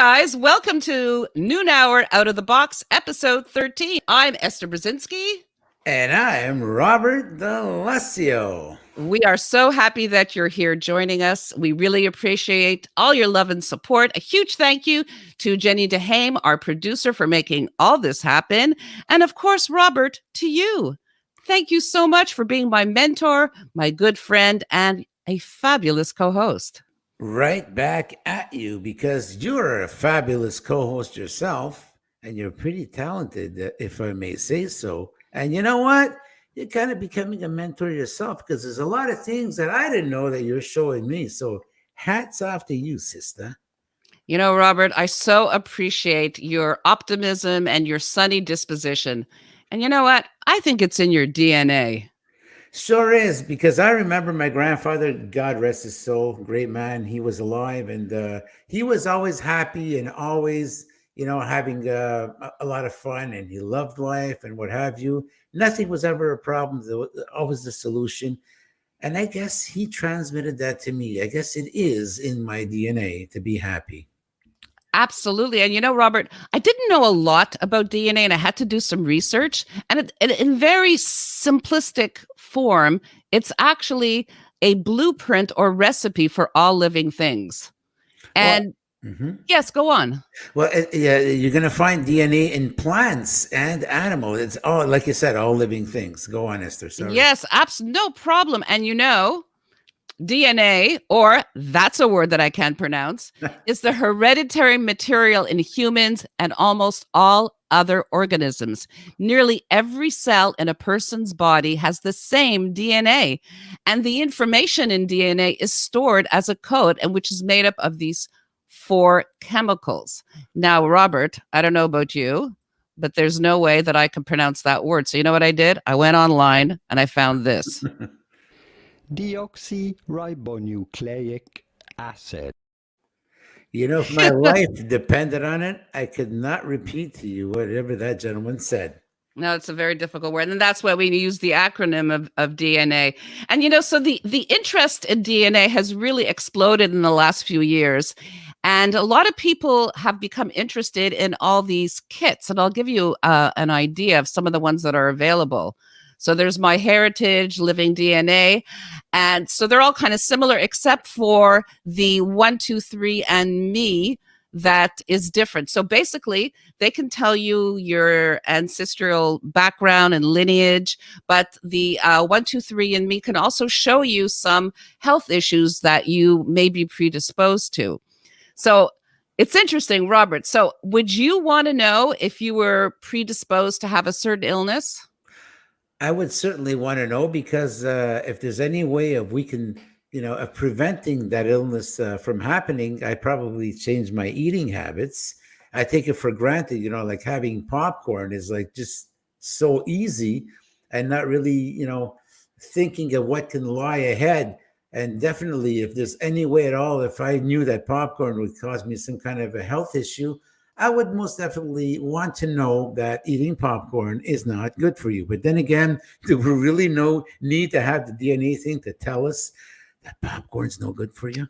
guys, welcome to Noon Hour Out of the Box, episode 13. I'm Esther Brzezinski. And I am Robert D'Alessio. We are so happy that you're here joining us. We really appreciate all your love and support. A huge thank you to Jenny DeHame, our producer, for making all this happen. And of course, Robert, to you. Thank you so much for being my mentor, my good friend, and a fabulous co-host. Right back at you, because you're a fabulous co-host yourself, and you're pretty talented, if I may say so. And you know what? You're kind of becoming a mentor yourself, because there's a lot of things that I didn't know that you're showing me. So hats off to you, sister. You know, Robert, I so appreciate your optimism and your sunny disposition. And you know what? I think it's in your DNA. Sure is, because I remember my grandfather, God rest his soul, great man. He was alive, and he was always happy and always, having a lot of fun, and he loved life and what have you. Nothing was ever a problem. There was always the solution. And I guess he transmitted that to me. I guess it is in my DNA to be happy. Absolutely. And you know, Robert, I didn't know a lot about DNA and I had to do some research. And in very simplistic form, it's actually a blueprint or recipe for all living things. And yes, go on. Well, yeah, you're going to find DNA in plants and animals. It's all, like you said, all living things. Go on, Esther. Sorry. Yes, no problem. And you know, DNA, or that's a word that I can't pronounce, is the hereditary material in humans and almost all other organisms. Nearly every cell in a person's body has the same DNA, and the information in DNA is stored as a code, and which is made up of these 4 chemicals. Now, Robert, I don't know about you, but there's no way that I can pronounce that word. So you know what I did? I went online and I found this. DEOXYRIBONUCLEIC ACID. You know, if my life depended on it, I could not repeat to you whatever that gentleman said. No, it's a very difficult word. And that's why we use the acronym of DNA. And, you know, so the interest in DNA has really exploded in the last few years. And a lot of people have become interested in all these kits. And I'll give you an idea of some of the ones that are available. So there's MyHeritage, Living DNA. And so they're all kind of similar, except for the 123andMe that is different. So basically, they can tell you your ancestral background and lineage, but the 123andMe can also show you some health issues that you may be predisposed to. So it's interesting, Robert. So would you want to know if you were predisposed to have a certain illness? I would certainly want to know, because if there's any way of preventing that illness from happening, I probably change my eating habits. I take it for granted, like having popcorn is like just so easy, and not really, thinking of what can lie ahead. And definitely, if there's any way at all, if I knew that popcorn would cause me some kind of a health issue, I would most definitely want to know that eating popcorn is not good for you. But then again, do we really need to have the DNA thing to tell us that popcorn's no good for you?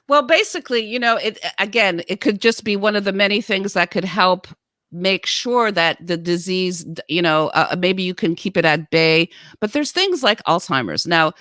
Well, basically, it could just be one of the many things that could help make sure that the disease, maybe you can keep it at bay. But there's things like Alzheimer's. Now,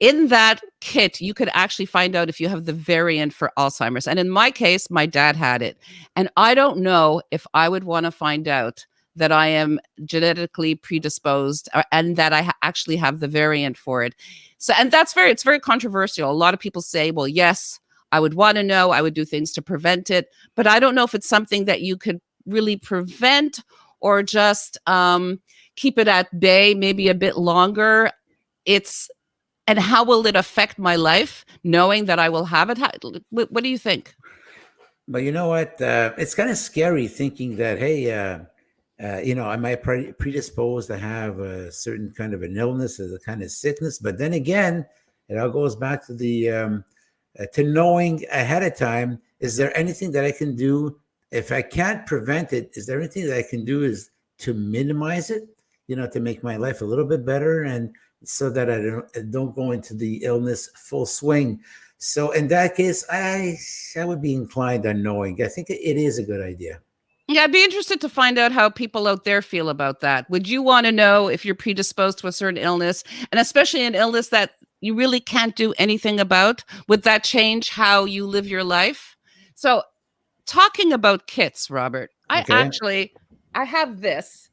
in that kit, you could actually find out if you have the variant for Alzheimer's. And in my case, my dad had it. And I don't know if I would want to find out that I am genetically predisposed and that I actually have the variant for it. So, and it's very controversial. A lot of people say, well, yes, I would want to know. I would do things to prevent it. But I don't know if it's something that you could really prevent or just keep it at bay maybe a bit longer. And how will it affect my life, knowing that I will have it? What do you think? But you know what? It's kind of scary thinking that, hey, am I predisposed to have a certain kind of an illness or the kind of sickness? But then again, it all goes back to the to knowing ahead of time. Is there anything that I can do if I can't prevent it? Is there anything that I can do is to minimize it? To make my life a little bit better, and so that I don't go into the illness full swing. So in that case, I would be inclined on knowing. I think it is a good idea. Yeah, I'd be interested to find out how people out there feel about that. Would you want to know if you're predisposed to a certain illness, and especially an illness that you really can't do anything about? Would that change how you live your life? So, talking about kits, Robert, Okay. I have this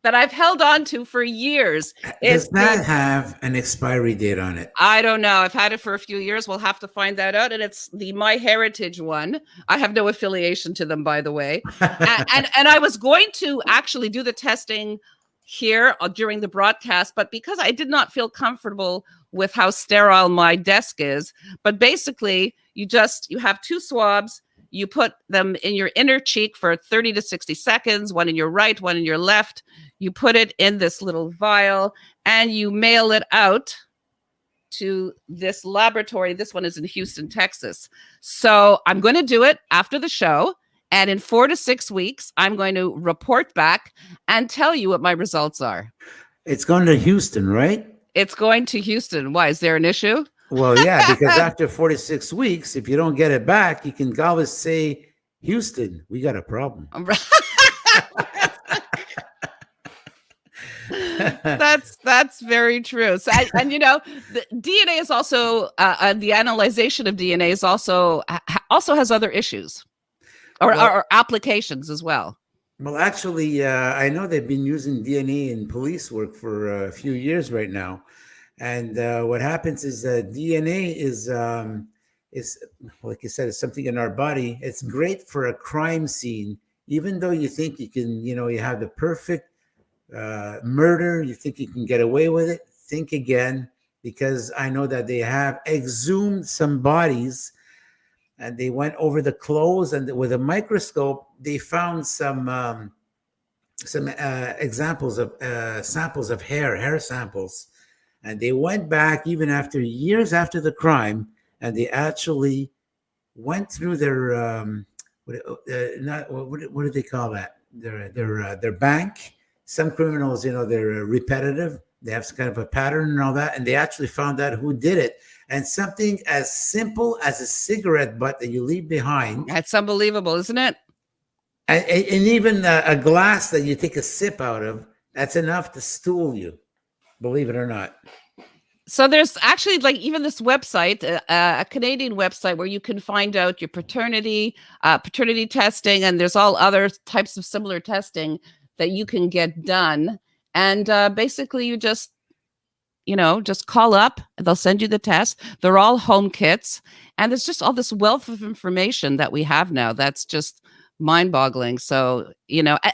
that I've held on to for years. Does that have an expiry date on it? I don't know. I've had it for a few years. We'll have to find that out. And it's the My Heritage one. I have no affiliation to them, by the way. and I was going to actually do the testing here during the broadcast, but because I did not feel comfortable with how sterile my desk is, but basically you have 2 swabs. You put them in your inner cheek for 30 to 60 seconds, one in your right, one in your left. You put it in this little vial and you mail it out to this laboratory. This one is in Houston, Texas. So I'm going to do it after the show. And in 4 to 6 weeks, I'm going to report back and tell you what my results are. It's going to Houston, right? It's going to Houston. Why? Is there an issue? Well, yeah, because after 46 weeks, if you don't get it back, you can always say, Houston, we got a problem. That's very true. So, and the DNA is also the analyzation of DNA is also has other issues or applications as well. Well, actually, I know they've been using DNA in police work for a few years right now. And what happens is DNA is like you said, it's something in our body. It's great for a crime scene, even though you think you can, you have the perfect murder, you think you can get away with it. Think again, because I know that they have exhumed some bodies, and they went over the clothes, and with a microscope, they found some examples of samples of hair samples. And they went back even after years after the crime, and they actually went through their what do they call that? Their bank. Some criminals, they're repetitive. They have some kind of a pattern and all that, and they actually found out who did it. And something as simple as a cigarette butt that you leave behind. That's unbelievable, isn't it? And even a glass that you take a sip out of, that's enough to stool you. Believe it or not. So there's actually even this website, a Canadian website where you can find out your paternity testing, and there's all other types of similar testing that you can get done. And basically you just call up, they'll send you the test. They're all home kits. And there's just all this wealth of information that we have now. That's just mind-boggling. So,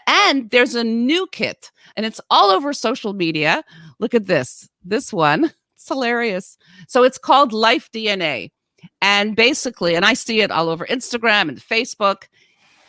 and there's a new kit, and it's all over social media. Look at this one. It's hilarious. So it's called Life DNA. And basically, and I see it all over Instagram and Facebook.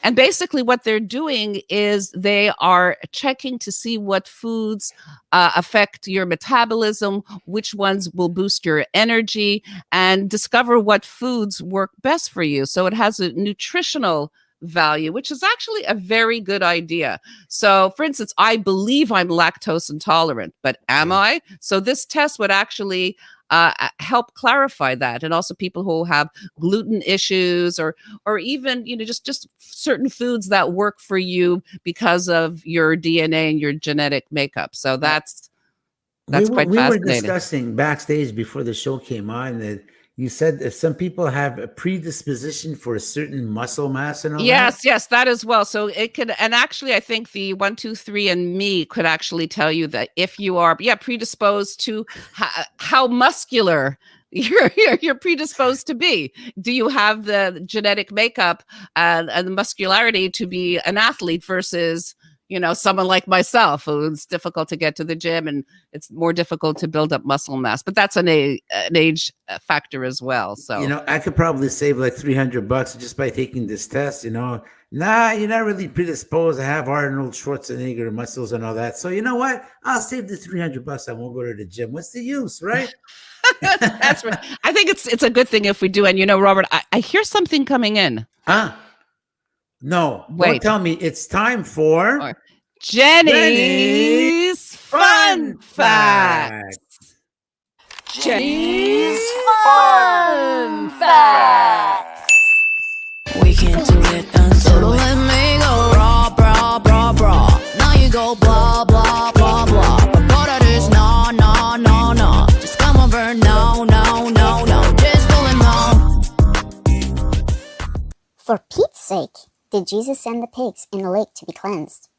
And basically what they're doing is they are checking to see what foods affect your metabolism, which ones will boost your energy, and discover what foods work best for you. So it has a nutritional value, which is actually a very good idea. So for instance, I believe I'm lactose intolerant, but am I? So this test would actually help clarify that. And also people who have gluten issues or even, just certain foods that work for you because of your DNA and your genetic makeup. So that's quite fascinating. We were discussing backstage before the show came on that you said if some people have a predisposition for a certain muscle mass and all that? Yes, that as well. So it could, and actually I think the 123andMe could actually tell you that if you are predisposed to how muscular you're predisposed to be. Do you have the genetic makeup and the muscularity to be an athlete versus someone like myself who's difficult to get to the gym and it's more difficult to build up muscle mass, but that's an age factor as well. So, I could probably save like $300 just by taking this test, Nah, you're not really predisposed to have Arnold Schwarzenegger muscles and all that. So you know what? I'll save the $300. I won't go to the gym. What's the use, right? That's right. I think it's a good thing if we do. And Robert, I hear something coming in. No, wait. Don't tell me. It's time for Jenny's Fun Facts. Jenny's Fun Facts. We can do it and so let me go. Bra, bra, bra, bra. Now you go blah, blah, blah, blah. But what it is, no, no, no, no. Just come over, no, no, no, no. Just going no. For Pete's sake, did Jesus send the pigs in the lake to be cleansed?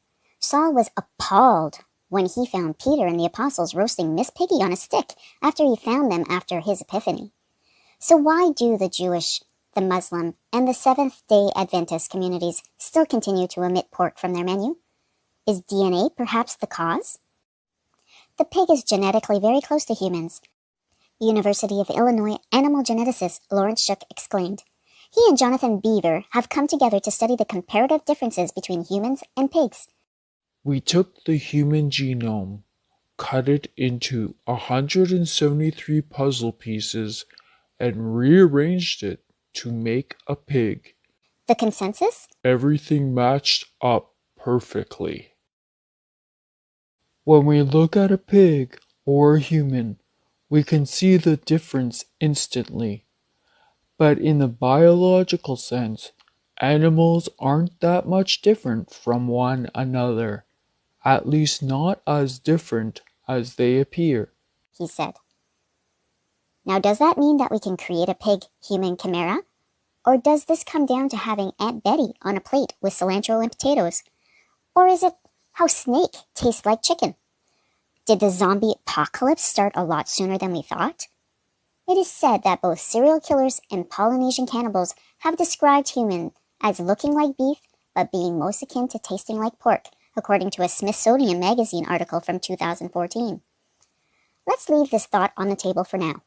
Saul was appalled when he found Peter and the apostles roasting Miss Piggy on a stick after he found them after his epiphany. So why do the Jewish, the Muslim, and the Seventh-day Adventist communities still continue to omit pork from their menu? Is DNA perhaps the cause? The pig is genetically very close to humans. University of Illinois animal geneticist Lawrence Shook exclaimed. He and Jonathan Beaver have come together to study the comparative differences between humans and pigs. We took the human genome, cut it into 173 puzzle pieces, and rearranged it to make a pig. The consensus? Everything matched up perfectly. When we look at a pig or a human, we can see the difference instantly. But in the biological sense, animals aren't that much different from one another. At least not as different as they appear, he said. Now, does that mean that we can create a pig-human chimera? Or does this come down to having Aunt Betty on a plate with cilantro and potatoes? Or is it how snake tastes like chicken? Did the zombie apocalypse start a lot sooner than we thought? It is said that both serial killers and Polynesian cannibals have described human as looking like beef, but being most akin to tasting like pork, according to a Smithsonian Magazine article from 2014. Let's leave this thought on the table for now.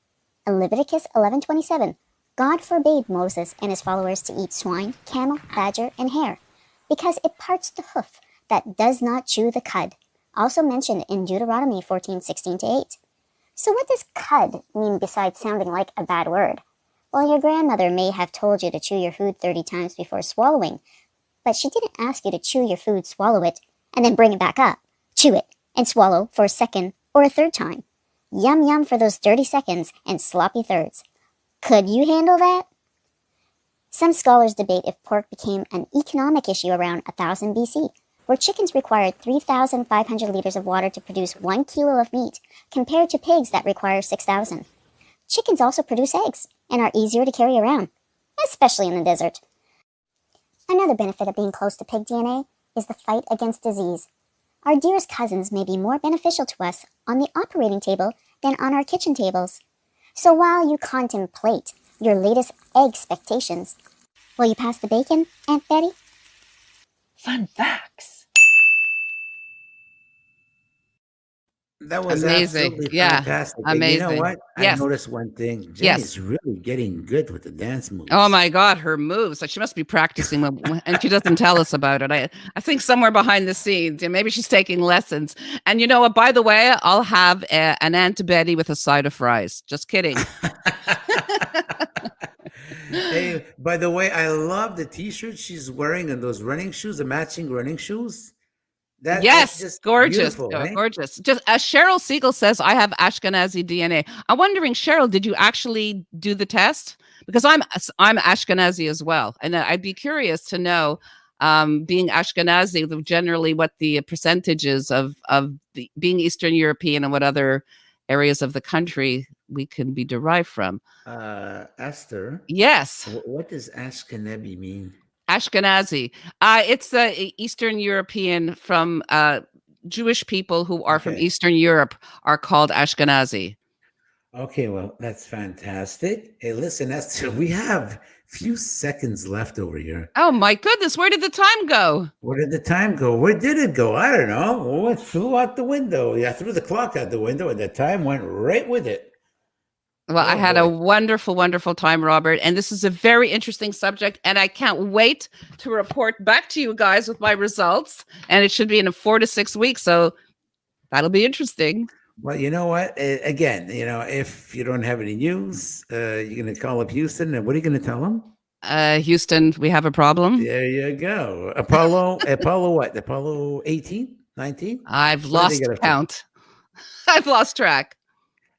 In Leviticus 11:27, God forbade Moses and his followers to eat swine, camel, badger, and hare, because it parts the hoof that does not chew the cud, also mentioned in Deuteronomy 14:16-8. So what does cud mean besides sounding like a bad word? Well, your grandmother may have told you to chew your food 30 times before swallowing, but she didn't ask you to chew your food, swallow it, and then bring it back up, chew it, and swallow for a second or a third time. Yum yum for those 30 seconds and sloppy thirds. Could you handle that? Some scholars debate if pork became an economic issue around 1000 BC, where chickens required 3,500 liters of water to produce 1 kilo of meat, compared to pigs that require 6,000. Chickens also produce eggs and are easier to carry around, especially in the desert. Another benefit of being close to pig DNA is the fight against disease. Our dearest cousins may be more beneficial to us on the operating table than on our kitchen tables. So while you contemplate your latest egg expectations, will you pass the bacon, Aunt Betty? Fun facts. That was Amazing. absolutely Yeah, fantastic. And you know amazing. what? Yes. I noticed one thing. Yes. Jenny's really getting good with the dance moves. Oh my God, her moves. Like she must be practicing and she doesn't tell us about it. I think somewhere behind the scenes, and maybe she's taking lessons. And you know what? By the way, I'll have an Aunt Betty with a side of fries. Just kidding. Hey, by the way, I love the t-shirt she's wearing and those running shoes, the matching running shoes. That's Yes, just gorgeous. beautiful, Oh, eh? gorgeous. Just as Cheryl Siegel says, I have Ashkenazi DNA. I'm wondering, Cheryl, did you actually do the test? Because I'm Ashkenazi as well, and I'd be curious to know, being Ashkenazi, generally what the percentages of being Eastern European and what other areas of the country we can be derived from. Esther, Yes, what does Ashkenazi mean? Ashkenazi. It's the Eastern European from Jewish people who are from Okay. Eastern Europe are called Ashkenazi. Okay, well, that's fantastic. Hey, listen, Esther, we have few seconds left over here. Oh my goodness, where did the time go? Where did the time go? Where did it go? I don't know. Well, it flew out the window. Yeah, I threw the clock out the window, and the time went right with it. Well, I Oh, had a boy. wonderful, wonderful time, Robert. And this is a very interesting subject. And I can't wait to report back to you guys with my results. And it should be in 4 to 6 weeks. So that'll be interesting. Well, you know what? Again, if you don't have any news, you're going to call up Houston, and what are you going to tell them? Houston, we have a problem. There you go. Apollo what? Apollo 18, 19? I've What are they lost gonna do? count. I've lost track.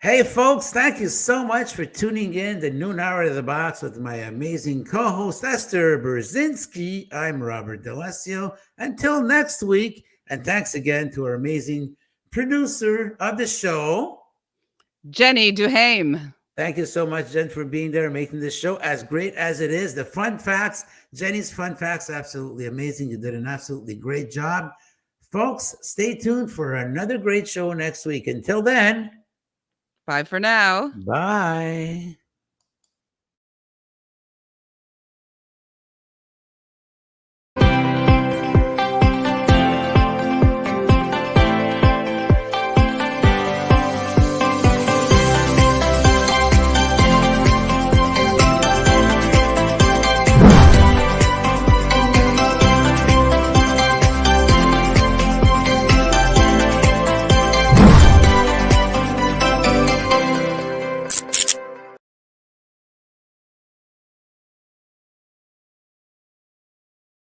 Hey, folks, thank you so much for tuning in to Noon Hour of the Box with my amazing co-host, Esther Brzezinski. I'm Robert D'Alessio. Until next week, and thanks again to our amazing producer of the show, Jenny Duhame. Thank you so much, Jen, for being there and making this show as great as it is. The fun facts, Jenny's fun facts, absolutely amazing. You did an absolutely great job. Folks, stay tuned for another great show next week. Until then, Bye for now. bye.